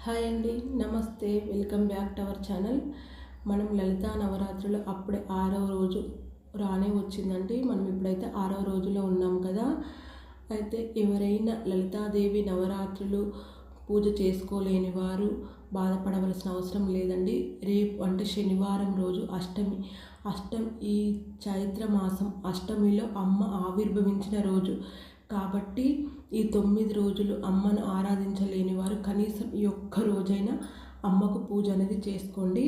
Hi అండి, నమస్తే. Welcome back to our channel. మనం లలితా నవరాత్రులు అప్పుడే 6వ రోజు రానే వచ్చిందండి. మనం ఇప్పుడైతే 6వ రోజులో ఉన్నాం కదా. అయితే ఎవరైనా లలితాదేవి నవరాత్రులు పూజ చేసుకోలేని వారు బాధపడవలసిన అవసరం లేదండి. రేపు అంటే శనివారం రోజు అష్టమి. ఈ చైత్ర మాసం అష్టమిలో అమ్మ ఆవిర్భవించిన రోజు కాబట్టి ఈ 9 రోజులు అమ్మను ఆరాధించలేని వారు కనీసం ఈ ఒక్క రోజైనా అమ్మకు పూజ అనేది చేసుకోండి.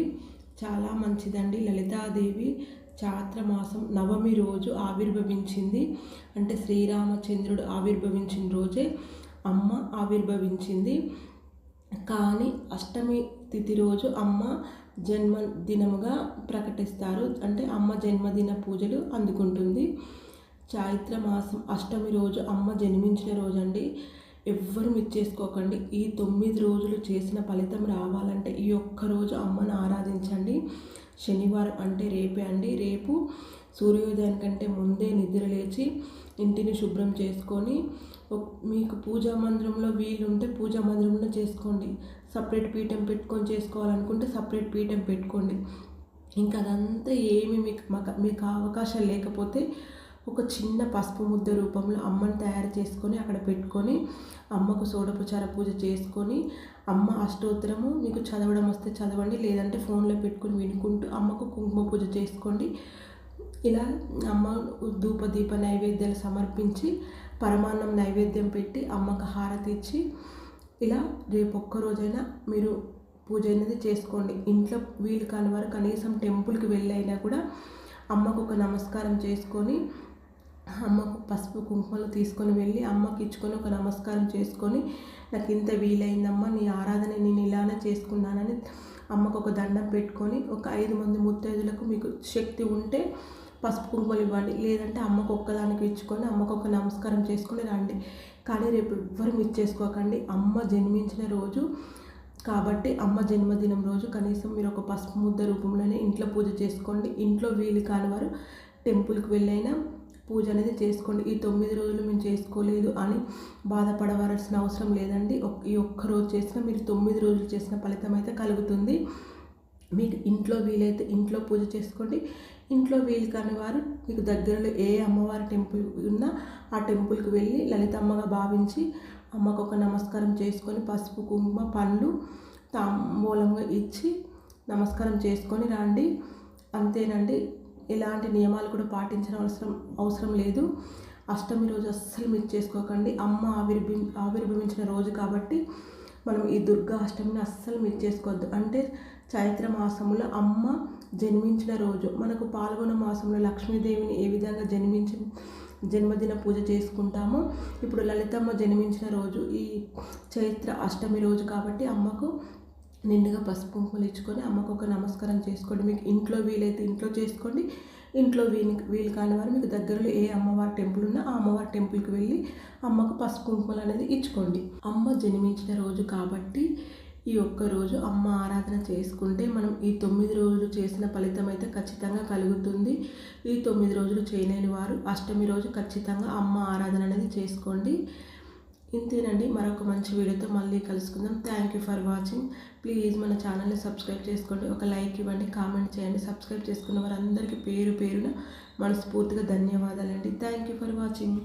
చాలా మంచిదండి. లలితాదేవి చాత్రమాసం నవమి రోజు ఆవిర్భవించింది. అంటే శ్రీరామచంద్రుడు ఆవిర్భవించిన రోజే అమ్మ ఆవిర్భవించింది. కానీ అష్టమి తిథి రోజు అమ్మ జన్మదినముగా ప్రకటిస్తారు. అంటే అమ్మ జన్మదిన పూజలు అందుకుంటుంది. చైత్ర మాసం అష్టమి రోజు అమ్మ జన్మించిన రోజు అండి. ఎవ్వరు మిస్ చేసుకోకండి. ఈ 9 రోజులు చేసిన ఫలితం రావాలంటే ఈ ఒక్కరోజు అమ్మను ఆరాధించండి. శనివారం అంటే రేపే అండి. రేపు సూర్యోదయానికంటే ముందే నిద్ర లేచి ఇంటిని శుభ్రం చేసుకొని మీకు పూజా మందిరంలో వీలుంటే పూజా మందిరంలో చేసుకోండి. సపరేట్ పీఠం పెట్టుకొని చేసుకోవాలనుకుంటే సపరేట్ పీఠం పెట్టుకోండి. ఇంకా అదంతా ఏమి మీకు అవకాశం లేకపోతే ఒక చిన్న పసుపు ముద్ద రూపంలో అమ్మను తయారు చేసుకొని అక్కడ పెట్టుకొని అమ్మకు సోడపచార పూజ చేసుకొని అమ్మ అష్టోత్తరము మీకు చదవడం వస్తే చదవండి, లేదంటే ఫోన్లో పెట్టుకొని వినుకుంటూ అమ్మకు కుంకుమ పూజ చేసుకోండి. ఇలా అమ్మ ధూపదీప నైవేద్యాలు సమర్పించి పరమాన్నం నైవేద్యం పెట్టి అమ్మకు హారతి ఇచ్చి ఇలా రేపు ఒక్కరోజైనా మీరు పూజ అనేది చేసుకోండి. ఇంట్లో వీలు కాని వారు కనీసం టెంపుల్కి వెళ్ళైనా కూడా అమ్మకు ఒక నమస్కారం చేసుకొని అమ్మకు పసుపు కుంకుమలు తీసుకొని వెళ్ళి అమ్మకి ఇచ్చుకొని ఒక నమస్కారం చేసుకొని నాకు ఇంత వీలైందమ్మా, నీ ఆరాధన నేను ఇలానే చేసుకున్నానని అమ్మకు ఒక దండం పెట్టుకొని ఒక 5 మంది ముత్తైదులకు మీకు శక్తి ఉంటే పసుపు కుంకుమలు ఇవ్వండి. లేదంటే అమ్మకు ఒక్కదానికి ఇచ్చుకొని అమ్మకు ఒక నమస్కారం చేసుకొని రండి. కానీ రేపు ఎవ్వరు మిస్ చేసుకోకండి. అమ్మ జన్మించిన రోజు కాబట్టి అమ్మ జన్మదినం రోజు కనీసం మీరు ఒక పసుపు ముద్ద రూపంలోనే ఇంట్లో పూజ చేసుకోండి. ఇంట్లో వీలు కాని వారు టెంపుల్కి వెళ్ళైనా పూజ అనేది చేసుకోండి. ఈ 9 రోజులు మేము చేసుకోలేదు అని బాధపడవలసిన అవసరం లేదండి. ఈ ఒక్క రోజు చేసినా మీరు 9 రోజులు చేసిన ఫలితం అయితే కలుగుతుంది. మీకు ఇంట్లో వీలైతే ఇంట్లో పూజ చేసుకోండి. ఇంట్లో వీలు కాని వారు మీకు దగ్గరలో ఏ అమ్మవారి టెంపుల్ ఉన్నా ఆ టెంపుల్కి వెళ్ళి లలితమ్మగా భావించి అమ్మకు ఒక నమస్కారం చేసుకొని పసుపు కుంకుమ పండ్లు తాంబూలంగా ఇచ్చి నమస్కారం చేసుకొని రండి. అంతేనండి. ఎలాంటి నియమాలు కూడా పాటించడం అవసరం లేదు. అష్టమి రోజు అస్సలు మిస్ చేసుకోకండి. అమ్మ ఆవిర్భవించిన రోజు కాబట్టి మనం ఈ దుర్గా అష్టమిని అస్సలు మిస్ చేసుకోవద్దు. అంటే చైత్ర మాసంలో అమ్మ జన్మించిన రోజు. మనకు పాల్గొన మాసంలో లక్ష్మీదేవిని ఏ విధంగా జన్మదిన పూజ చేసుకుంటామో ఇప్పుడు లలితమ్మ జన్మించిన రోజు ఈ చైత్ర అష్టమి రోజు కాబట్టి అమ్మకు నిండుగా పసుపు కుంకుమలు ఇచ్చుకొని అమ్మకు ఒక నమస్కారం చేసుకోండి. మీకు ఇంట్లో వీలైతే ఇంట్లో చేసుకోండి. ఇంట్లో వీలు కాని వారు మీకు దగ్గరలో ఏ అమ్మవారి టెంపుల్ ఉన్నా ఆ అమ్మవారి టెంపుల్కి వెళ్ళి అమ్మకు పసుపు కుంకుమలు అనేది ఇచ్చుకోండి. అమ్మ జన్మించిన రోజు కాబట్టి ఈ ఒక్క రోజు అమ్మ ఆరాధన చేసుకుంటే మనం ఈ 9 రోజులు చేసిన ఫలితం అయితే ఖచ్చితంగా కలుగుతుంది. ఈ 9 రోజులు చేయలేని వారు అష్టమి రోజు ఖచ్చితంగా అమ్మ ఆరాధన అనేది చేసుకోండి. ఇంతేనండి. మరొక మంచి వీడియోతో మళ్ళీ కలుసుకుందాం. Thank you for watching. Please మన ఛానల్ని సబ్స్క్రైబ్ చేసుకోండి. ఒక లైక్ ఇవ్వండి, కామెంట్ చేయండి. సబ్స్క్రైబ్ చేసుకున్న వారందరికీ పేరు పేరున మనస్ఫూర్తిగా ధన్యవాదాలండి. Thank you for watching.